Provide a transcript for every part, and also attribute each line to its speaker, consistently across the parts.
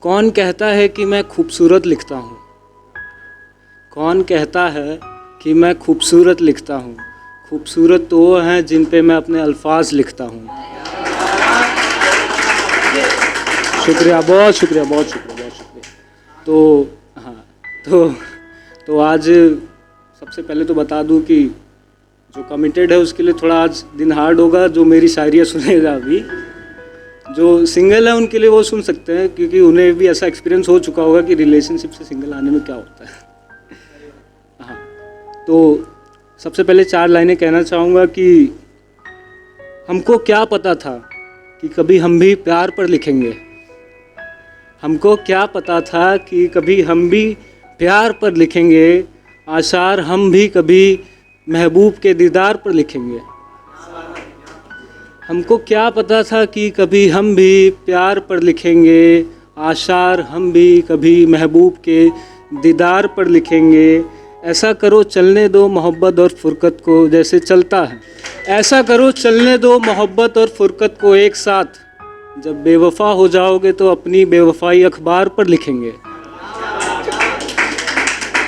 Speaker 1: कौन कहता है कि मैं खूबसूरत लिखता हूँ? कौन कहता है कि मैं खूबसूरत लिखता हूँ? खूबसूरत तो वो हैं जिन पे मैं अपने अल्फाज लिखता हूँ। शुक्रिया, बहुत शुक्रिया, बहुत शुक्रिया, बहुत शुक्रिया। तो हाँ, तो आज सबसे पहले तो बता दूँ कि जो कमिटेड है उसके लिए थोड़ा आज दिन हार्ड होगा। जो मेरी शायरियाँ सुनेगा अभी, जो सिंगल है उनके लिए वो सुन सकते हैं, क्योंकि उन्हें भी ऐसा एक्सपीरियंस हो चुका होगा कि रिलेशनशिप से सिंगल आने में क्या होता है। हाँ, तो सबसे पहले 4 लाइनें कहना चाहूँगा कि हमको क्या पता था कि कभी हम भी प्यार पर लिखेंगे। हमको क्या पता था कि कभी हम भी प्यार पर लिखेंगे। आशार हम भी कभी महबूब के दीदार पर लिखेंगे। हमको क्या पता था कि कभी हम भी प्यार पर लिखेंगे। आशार हम भी कभी महबूब के दीदार पर लिखेंगे। ऐसा करो चलने दो मोहब्बत और फुरकत को जैसे चलता है। ऐसा करो चलने दो मोहब्बत और फुरकत को एक साथ। जब बेवफा हो जाओगे तो अपनी बेवफाई अखबार पर लिखेंगे।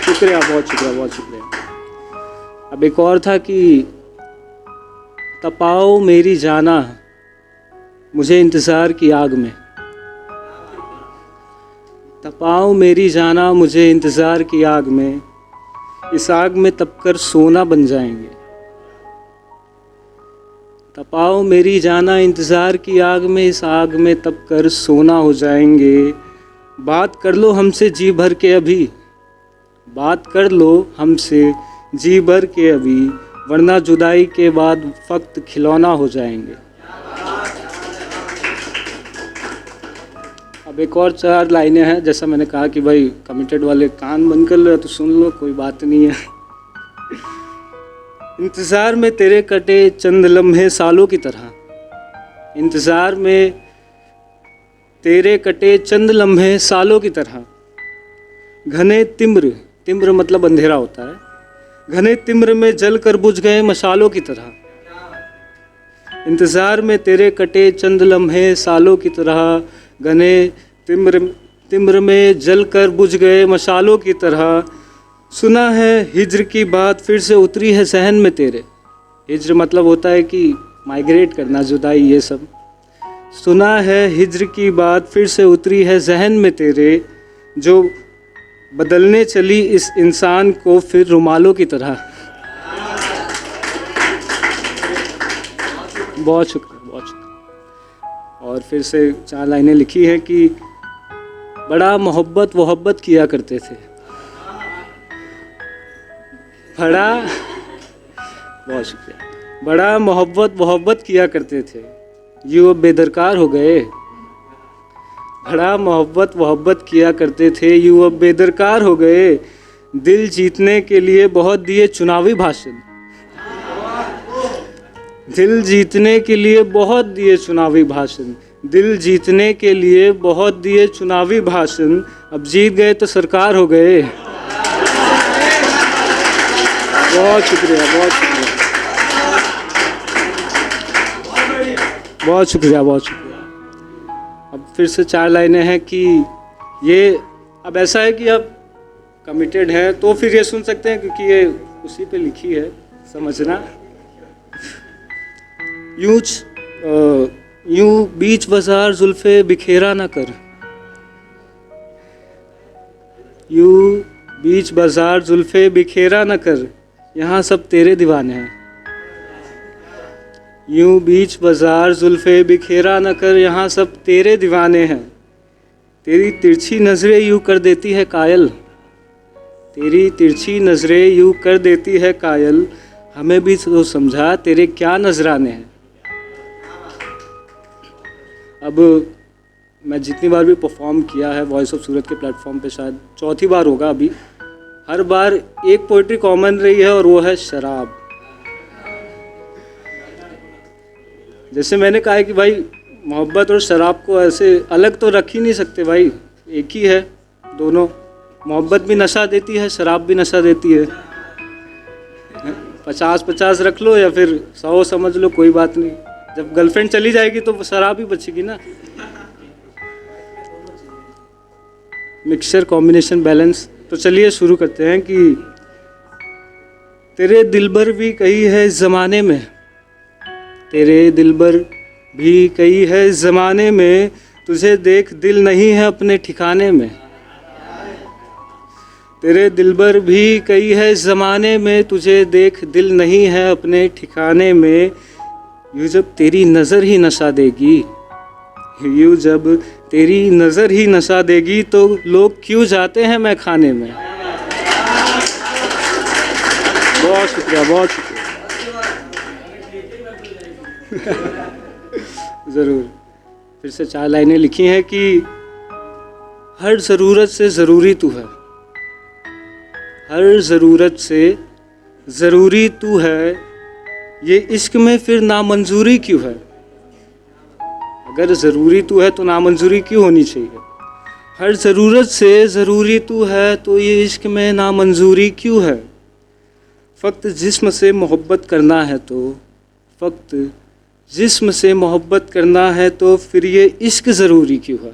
Speaker 1: शुक्रिया, बहुत शुक्रिया, बहुत शुक्रिया। अब एक और था कि तपाओ मेरी जाना मुझे इंतज़ार की आग में। तपाओ मेरी जाना मुझे इंतज़ार की आग में। इस आग में तपकर सोना बन जाएंगे। तपाओ मेरी जाना इंतज़ार की आग में। इस आग में तपकर सोना हो जाएंगे। बात कर लो हमसे जी भर के अभी। बात कर लो हमसे जी भर के अभी, वरना जुदाई के बाद फक्त खिलौना हो जाएंगे। अब एक और 4 लाइनें हैं। जैसा मैंने कहा कि भाई कमिटेड वाले कान बंद कर लो तो सुन लो, कोई बात नहीं है। इंतज़ार में तेरे कटे चंद लम्हे सालों की तरह। इंतज़ार में तेरे कटे चंद लम्हे सालों की तरह। घने तिम्र, तिम्र मतलब अंधेरा होता है। घने तिम्र में जल कर बुझ गए मशालों की तरह। इंतज़ार में तेरे कटे चंद लम्हे सालों की तरह। घने तिम्र में जल कर बुझ गए मशालों की तरह। सुना है हिज्र की बात फिर से उतरी है सहन में तेरे। हिज्र मतलब होता है कि माइग्रेट करना, जुदाई, ये सब। सुना है हिज्र की बात फिर से उतरी है जहन में तेरे। जो बदलने चली इस इंसान को फिर रुमालों की तरह। बहुत शुक्रिया, बहुत शुक्रिया। और फिर से 4 लाइनें लिखी हैं कि बड़ा मोहब्बत किया करते थे। बहुत शुक्रिया। बड़ा मोहब्बत किया करते थे, यूँ अब बेदरकार हो गए। बड़ा मोहब्बत किया करते थे, यूँ अब बेदरकार हो गए। दिल जीतने के लिए बहुत दिए चुनावी भाषण। दिल जीतने के लिए बहुत दिए चुनावी भाषण। दिल जीतने के लिए बहुत दिए चुनावी भाषण। अब जीत गए तो सरकार हो गए। बहुत शुक्रिया, बहुत शुक्रिया, बहुत शुक्रिया, बहुत शुक्रिया। अब फिर से 4 लाइनें हैं कि ये अब ऐसा है कि अब कमिटेड है तो फिर ये सुन सकते हैं, क्योंकि ये उसी पे लिखी है, समझना। यूं बीच बाजार जुल्फे बिखेरा न कर। यूं बीच बाजार जुल्फे बिखेरा न कर, यहाँ सब तेरे दीवाने हैं। यूं बीच बाजार जुल्फे बिखेरा न कर, यहाँ सब तेरे दीवाने हैं। तेरी तिरछी नज़रें यूं कर देती है कायल। तेरी तिरछी नज़रें यूं कर देती है कायल। हमें भी तो समझा तेरे क्या नजराने हैं। अब मैं जितनी बार भी परफॉर्म किया है वॉइस ऑफ सूरत के प्लेटफॉर्म पे, शायद 4थी बार होगा अभी, हर बार एक पोइट्री कॉमन रही है और वो है शराब। जैसे मैंने कहा है कि भाई मोहब्बत और शराब को ऐसे अलग तो रख ही नहीं सकते भाई, एक ही है दोनों। मोहब्बत भी नशा देती है, शराब भी नशा देती है। 50-50 रख लो या फिर 100 समझ लो, कोई बात नहीं। जब गर्लफ्रेंड चली जाएगी तो शराब ही बचेगी ना। Mixture combination balance. तो चलिए शुरू करते हैं कि तेरे दिलबर भी कई है इस ज़माने में, तेरे दिलबर भी कई है इस ज़माने में, तुझे देख दिल नहीं है अपने ठिकाने में। तेरे दिलबर भी कई है इस ज़माने में, तुझे देख दिल नहीं है अपने ठिकाने में। यूँ जब तेरी नज़र ही नशा देगी, यूँ जब तेरी नज़र ही नशा देगी, तो लोग क्यों जाते हैं मैं खाने में। बहुत शुक्रिया, बहुत शुक्रिया। ज़रूर। फिर से 4 लाइनें लिखी हैं कि हर ज़रूरत से ज़रूरी तू है, हर ज़रूरत से ज़रूरी तू है, ये इश्क में फिर नामंजूरी क्यों है। अगर ज़रूरी तू है तो नामंजूरी क्यों होनी चाहिए। हर ज़रूरत से ज़रूरी तू है, तो ये इश्क में नामंजूरी क्यों है। फ़क्त जिस्म से मोहब्बत करना है तो, फ़क्त जिस्म से मोहब्बत करना है तो फिर ये इश्क ज़रूरी क्यों है।